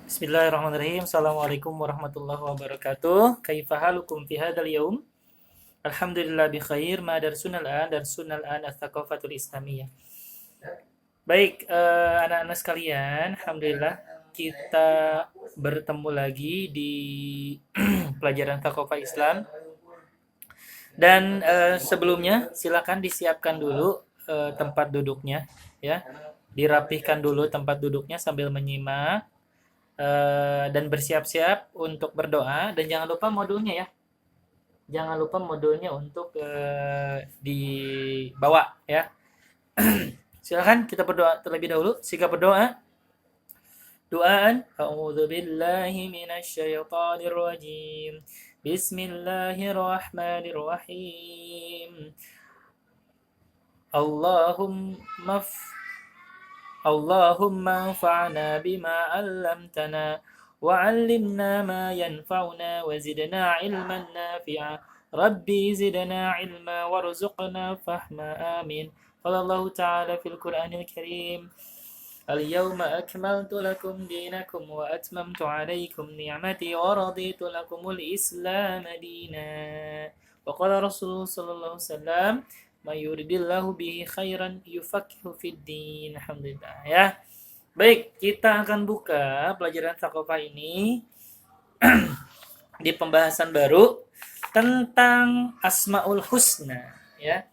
Bismillahirrahmanirrahim. Assalamualaikum warahmatullahi wabarakatuh. Kaifa halukum fi hadzal yaum? Alhamdulillah bi khair. Ma darsunal an ats-tsaqafatul islamiyah. Baik, anak-anak sekalian, alhamdulillah kita bertemu lagi di pelajaran Thaqafah Islam. Dan sebelumnya silakan disiapkan dulu tempat duduknya ya. Dirapihkan dulu tempat duduknya sambil menyimak dan bersiap-siap untuk berdoa, dan jangan lupa modulnya ya. Jangan lupa modulnya untuk dibawa ya. Silakan kita berdoa terlebih dahulu. Sikap berdoa. Doaan. A'udzu billahi minasyaitonir rajim. Bismillahirrahmanirrahim. Allahumma Allahumma anfa'na bima 'allamtana wa'allimna ma yanfa'una wa zidna 'ilman nafi'a. Rabbi zidna 'ilma warzuqna fahma. Amin. Qala Allah Ta'ala fil Qur'anil Karim. Al-yawma akmaltu lakum dinakum wa atmamtu 'alaykum ni'mati wa raditu lakumul Islam dinan. Wa qala Rasulullah sallallahu alaihi wasallam, "Ma yuridillahu bihi khairan yufaqihu fid din." Alhamdulillah ya. Baik, kita akan buka pelajaran Thaqafah ini di pembahasan baru tentang Asmaul Husna ya.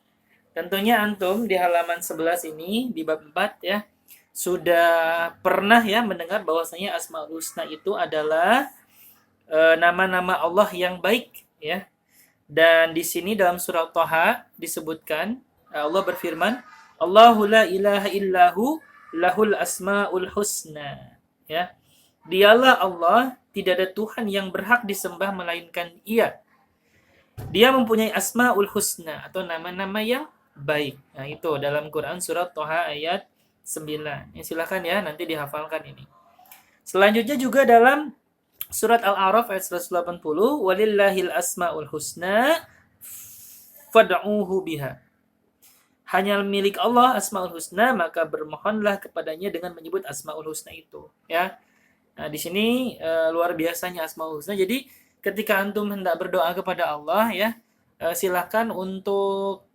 Tentunya antum di halaman 11 ini di bab 4 ya sudah pernah ya mendengar bahwasanya Asmaul Husna itu adalah nama-nama Allah yang baik ya. Dan di sini dalam surah Thaha disebutkan, Allah berfirman, Allahu la ilaha illahu lahul asmaul husna. Ya. Dialah Allah, tidak ada Tuhan yang berhak disembah melainkan Ia. Dia mempunyai asmaul husna atau nama-nama yang baik. Nah, itu dalam Quran surat Thaha ayat 9. Ya, silakan ya nanti dihafalkan ini. Selanjutnya juga dalam Surat Al-A'raf ayat 180, walillahil asmaul husna fad'uhu biha. Hanya milik Allah asmaul husna, maka bermohonlah kepadanya dengan menyebut asmaul husna itu, ya. Nah, di sini luar biasanya asmaul husna. Jadi, ketika antum hendak berdoa kepada Allah ya, silakan untuk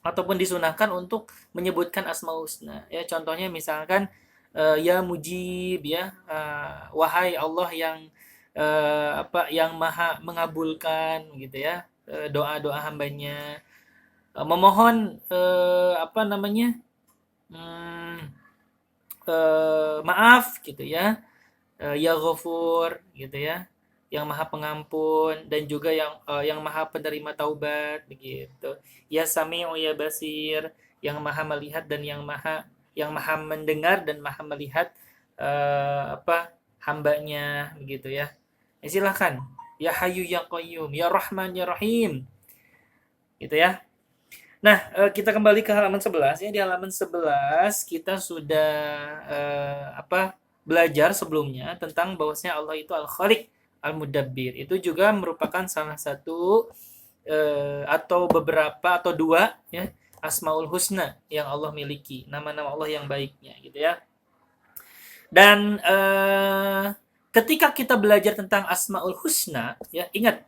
ataupun disunahkan untuk menyebutkan asmaul husna. Ya, contohnya misalkan ya mujib ya, wahai Allah yang yang maha mengabulkan gitu ya, doa-doa hambanya, memohon hmm, maaf gitu ya ghafur gitu ya, yang maha pengampun, dan juga yang maha penerima taubat begitu. Ya sami'u ya basir, yang maha melihat dan yang maha mendengar dan maha melihat hambanya begitu ya. Silakan. Ya Hayyu ya Qayyum, ya Rahman ya Rahim. Gitu ya. Nah, kita kembali ke halaman 11 ya. Di halaman 11 kita sudah belajar sebelumnya tentang bahwasanya Allah itu Al-Khaliq, Al-Mudabbir. Itu juga merupakan salah satu atau beberapa atau dua ya Asmaul Husna yang Allah miliki, nama-nama Allah yang baiknya gitu ya. Dan ketika kita belajar tentang Asmaul Husna ya, ingat,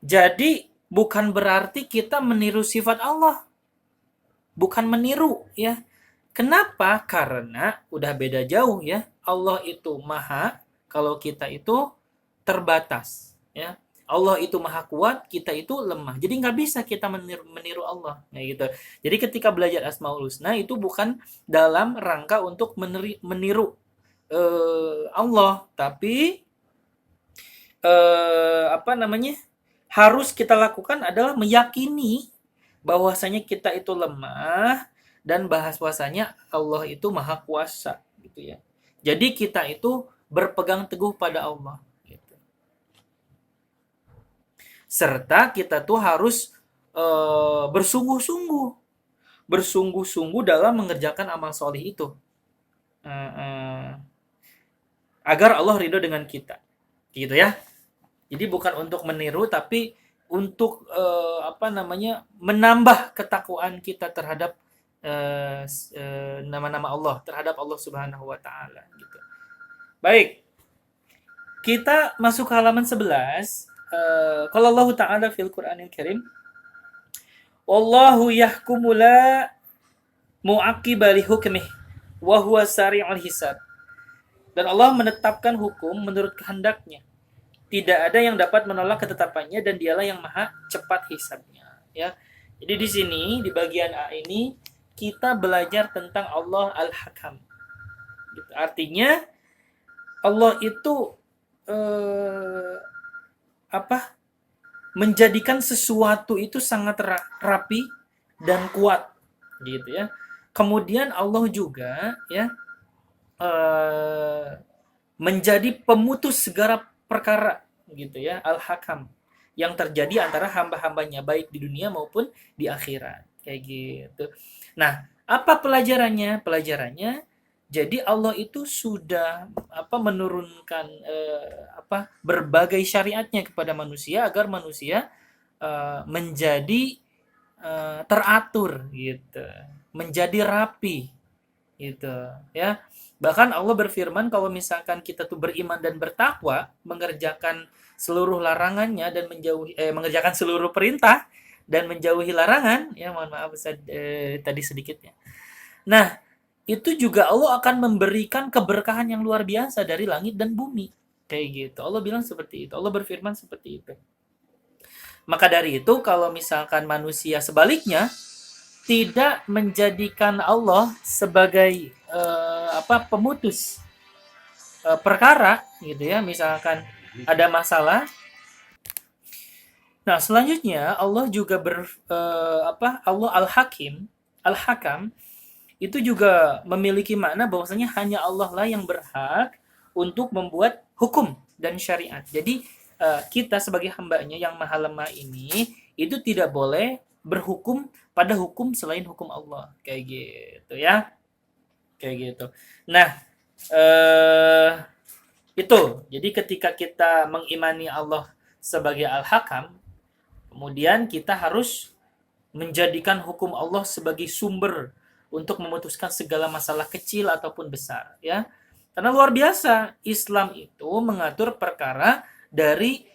jadi bukan berarti kita meniru sifat Allah. Bukan meniru ya. Kenapa? Karena udah beda jauh ya. Allah itu maha, kalau kita itu terbatas ya. Allah itu maha kuat, kita itu lemah. Jadi nggak bisa kita meniru Allah. Nah, gitu. Jadi ketika belajar Asmaul Husna itu bukan dalam rangka untuk meniru Allah, tapi harus kita lakukan adalah meyakini bahwasanya kita itu lemah dan bahwasanya Allah itu maha kuasa gitu ya. Jadi kita itu berpegang teguh pada Allah. Serta kita tuh harus bersungguh-sungguh dalam mengerjakan amal solih itu, agar Allah ridho dengan kita, gitu ya. Jadi bukan untuk meniru, tapi untuk menambah ketakwaan kita terhadap nama-nama Allah, terhadap Allah Subhanahu Wa Taala, gitu. Baik, kita masuk ke halaman 11. Qala Allah Ta'ala fil Qur'anil Karim, wallahu yahkumu la mu'aqqiba li hukmih wa huwa sari'ul hisab. Dan Allah menetapkan hukum menurut kehendaknya. Tidak ada yang dapat menolak ketetapannya dan dialah yang maha cepat hisabnya. Ya. Jadi di sini di bagian A ini kita belajar tentang Allah Al-Hakam. Gitu. Artinya Allah itu menjadikan sesuatu itu sangat rapi dan kuat, gitu ya. Kemudian Allah juga ya menjadi pemutus segala perkara, gitu ya, Al-Hakam, yang terjadi antara hamba-hambanya baik di dunia maupun di akhirat, kayak gitu. Nah, apa pelajarannya? Pelajarannya jadi Allah itu sudah menurunkan berbagai syariatnya kepada manusia agar manusia menjadi teratur, gitu, menjadi rapi, gitu ya. Bahkan Allah berfirman kalau misalkan kita tuh beriman dan bertakwa, mengerjakan seluruh larangannya dan mengerjakan seluruh perintah dan menjauhi larangan, ya mohon maaf tadi sedikitnya. Nah, itu juga Allah akan memberikan keberkahan yang luar biasa dari langit dan bumi. Kayak gitu. Allah bilang seperti itu. Allah berfirman seperti itu. Maka dari itu kalau misalkan manusia sebaliknya tidak menjadikan Allah sebagai pemutus perkara, gitu ya. Misalkan ada masalah. Nah, selanjutnya Allah juga Allah Al-Hakam itu juga memiliki makna bahwasanya hanya Allah lah yang berhak untuk membuat hukum dan syariat. Jadi kita sebagai hambanya yang maha lemah ini itu tidak boleh berhukum pada hukum selain hukum Allah, kayak gitu ya, kayak gitu. Nah, itu. Jadi ketika kita mengimani Allah sebagai Al-Hakam, kemudian kita harus menjadikan hukum Allah sebagai sumber untuk memutuskan segala masalah kecil ataupun besar, ya. Karena luar biasa, Islam itu mengatur perkara dari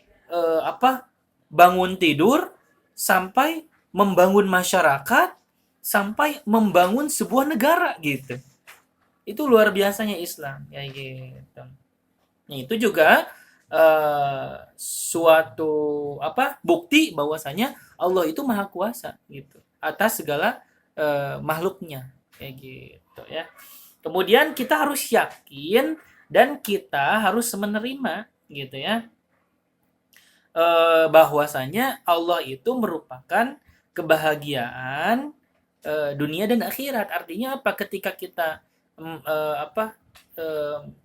bangun tidur sampai membangun masyarakat sampai membangun sebuah negara, gitu. Itu luar biasanya Islam, ya gitu. Nah, itu juga suatu bukti bahwasanya Allah itu maha kuasa, gitu, atas segala makhluknya, kayak gitu ya. Kemudian kita harus yakin dan kita harus menerima, gitu ya, bahwasanya Allah itu merupakan kebahagiaan dunia dan akhirat. Artinya apa? Ketika kita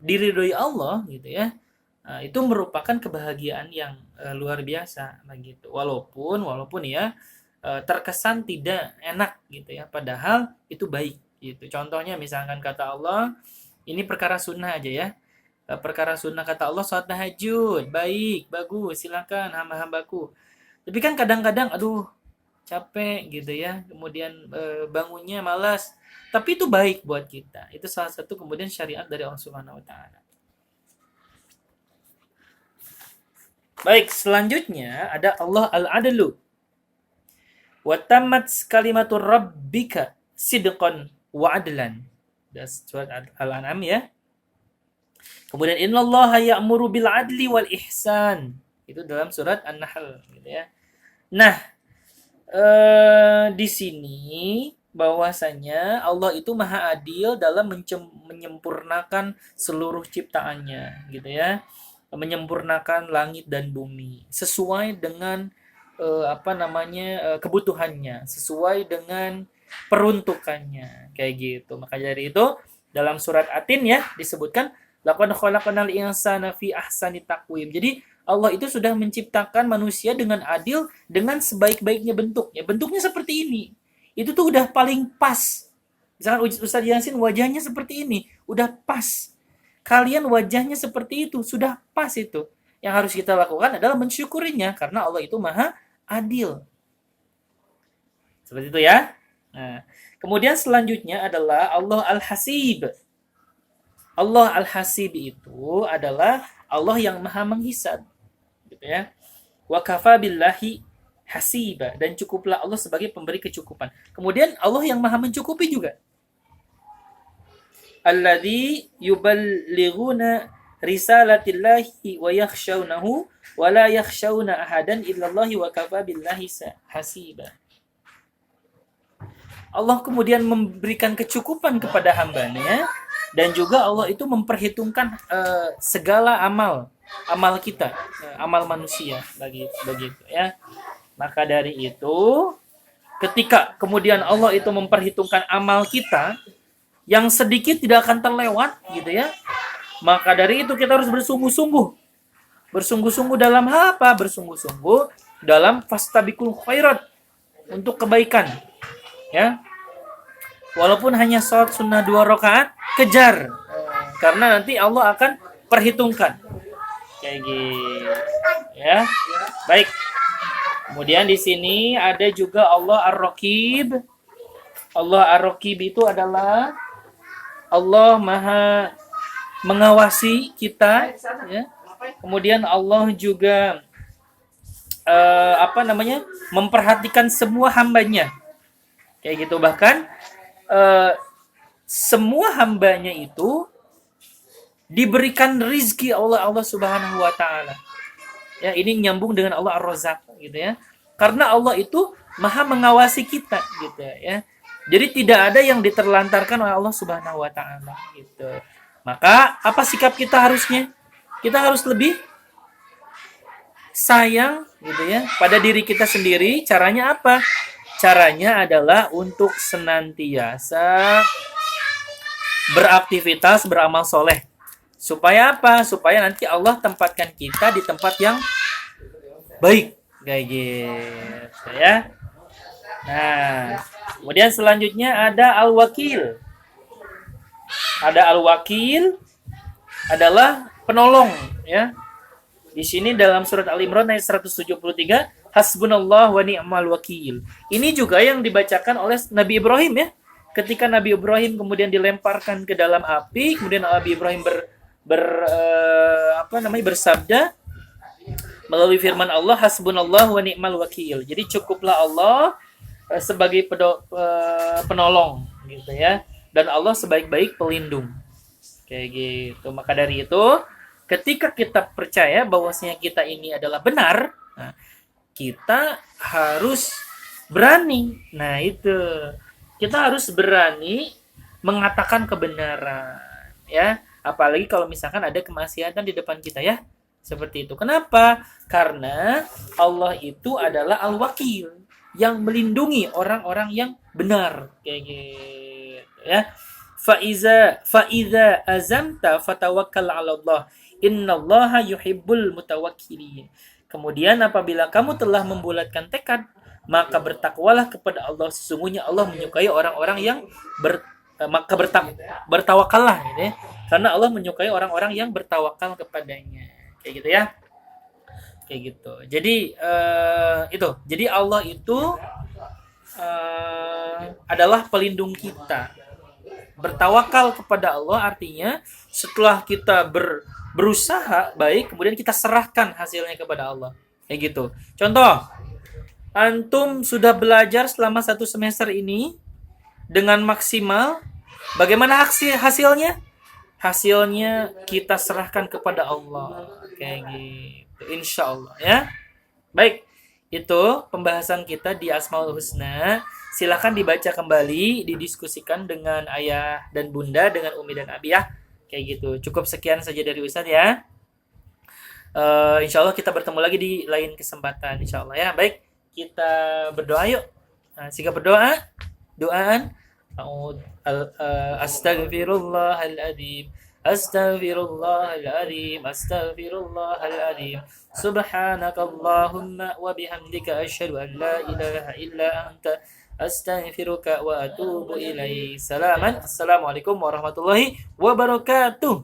diridhoi Allah, gitu ya, itu merupakan kebahagiaan yang luar biasa, begitu. Walaupun ya terkesan tidak enak, gitu ya, padahal itu baik, gitu. Contohnya misalkan kata Allah, ini perkara sunnah aja ya. Perkara sunnah kata Allah salat tahajud, baik, bagus, silakan hamba-hambaku. Tapi kan kadang-kadang aduh capek, gitu ya, kemudian bangunnya malas, tapi itu baik buat kita. Itu salah satu kemudian syariat dari Allah Subhanahu wa taala. Baik, selanjutnya ada Allah Al-Adlu. Wa tammat kalimatur rabbika sidqan wa adlan. Das surat Al-An'am ya. Kemudian innallaha ya'muru bil adli wal ihsan. Itu dalam surat An-Nahl, gitu ya. Nah, di sini bahwasanya Allah itu maha adil dalam menyempurnakan seluruh ciptaannya, gitu ya. Menyempurnakan langit dan bumi sesuai dengan kebutuhannya, sesuai dengan peruntukannya, kayak gitu. Maka dari itu dalam surat Atin ya disebutkan laqad khalaqnal insana fi ahsani taqwim. Jadi Allah itu sudah menciptakan manusia dengan adil, dengan sebaik-baiknya bentuknya. Bentuknya seperti ini. Itu tuh udah paling pas. Misalkan Ustaz Yasin wajahnya seperti ini, udah pas. Kalian wajahnya seperti itu, sudah pas itu. Yang harus kita lakukan adalah mensyukurinya, karena Allah itu maha adil. Seperti itu ya. Nah, kemudian selanjutnya adalah Allah Al-Hasib. Allah Al-Hasib itu adalah Allah yang maha menghisab, gitu ya. Wa kafa billahi hasiba, dan cukuplah Allah sebagai pemberi kecukupan. Kemudian Allah yang maha mencukupi juga. Alladzi yuballighuna risalatillahi wa yakhshawnahu wa la yakhshawna ahadan illallahi wa kafa billahi hasiba. Allah kemudian memberikan kecukupan kepada hambanya, dan juga Allah itu memperhitungkan segala amal kita, amal manusia begitu ya. Maka dari itu, ketika kemudian Allah itu memperhitungkan amal kita yang sedikit tidak akan terlewat gitu ya, maka dari itu kita harus bersungguh-sungguh dalam apa? Bersungguh-sungguh dalam fastabiqul khairat, untuk kebaikan ya. Walaupun hanya sholat sunnah 2 rakaat, kejar, karena nanti Allah akan perhitungkan kayak gitu ya. Baik, kemudian di sini ada juga Allah Ar-Raqib. Allah Ar-Raqib itu adalah Allah maha mengawasi kita ya. Kemudian Allah juga memperhatikan semua hambanya kayak gitu. Bahkan semua hambanya itu diberikan rizki Allah Subhanahu wa taala. Ya, ini nyambung dengan Allah Ar-Razzaq gitu ya. Karena Allah itu maha mengawasi kita gitu ya. Jadi tidak ada yang diterlantarkan oleh Allah Subhanahu wa taala gitu. Maka apa sikap kita harusnya? Kita harus lebih sayang gitu ya pada diri kita sendiri. Caranya apa? Caranya adalah untuk senantiasa beraktivitas, beramal soleh. Supaya apa? Supaya nanti Allah tempatkan kita di tempat yang baik. Kayak gitu ya. Nah, kemudian selanjutnya ada Al-Wakil. Ada Al-Wakil adalah penolong ya. Di sini dalam surat Al-Imran ayat 173, hasbunallah wa ni'mal wakil. Ini juga yang dibacakan oleh Nabi Ibrahim ya. Ketika Nabi Ibrahim kemudian dilemparkan ke dalam api, kemudian Nabi Ibrahim bersabda melalui firman Allah, hasbunallah wa ni'mal wakil. Jadi cukuplah Allah sebagai penolong gitu ya. Dan Allah sebaik-baik pelindung. Kayak gitu. Maka dari itu, ketika kita percaya bahwasanya kita ini adalah benar, nah, kita harus berani. Nah, itu. Kita harus berani mengatakan kebenaran, ya. Apalagi kalau misalkan ada kemaksiatan di depan kita ya. Seperti itu. Kenapa? Karena Allah itu adalah Al-Wakil, yang melindungi orang-orang yang benar. Kayak gitu, ya. Faiza azamta fatawakkal 'ala Allah. Innallaha yuhibbul mutawakkilin. Kemudian apabila kamu telah membulatkan tekad, maka bertakwalah kepada Allah. Sesungguhnya Allah menyukai orang-orang yang bertawakallah gitu ya. Karena Allah menyukai orang-orang yang bertawakal kepadanya. Kayak gitu ya. Kayak gitu. Jadi itu. Jadi Allah itu adalah pelindung kita. Bertawakal kepada Allah artinya setelah kita berusaha baik, kemudian kita serahkan hasilnya kepada Allah. Kayak gitu. Contoh, antum sudah belajar selama 1 semester ini dengan maksimal. Bagaimana hasilnya? Hasilnya kita serahkan kepada Allah. Kayak gitu. Insya Allah ya. Baik, itu pembahasan kita di Asmaul Husna. Silakan dibaca kembali, didiskusikan dengan ayah dan bunda, dengan umi dan abi ya. Kayak gitu. Cukup sekian saja dari Ustaz ya. Insya Allah kita bertemu lagi di lain kesempatan. Insya Allah ya. Baik, kita berdoa yuk. Jika berdoa, doaan. Astaghfirullahaladzim. Astaghfirullahaladzim. Astaghfirullahaladzim. Subhanakallahumma wa bihamdika asyhadu an la ilaha illa anta astaghfiruka wa atubu ilaik. Assalamualaikum warahmatullahi wabarakatuh.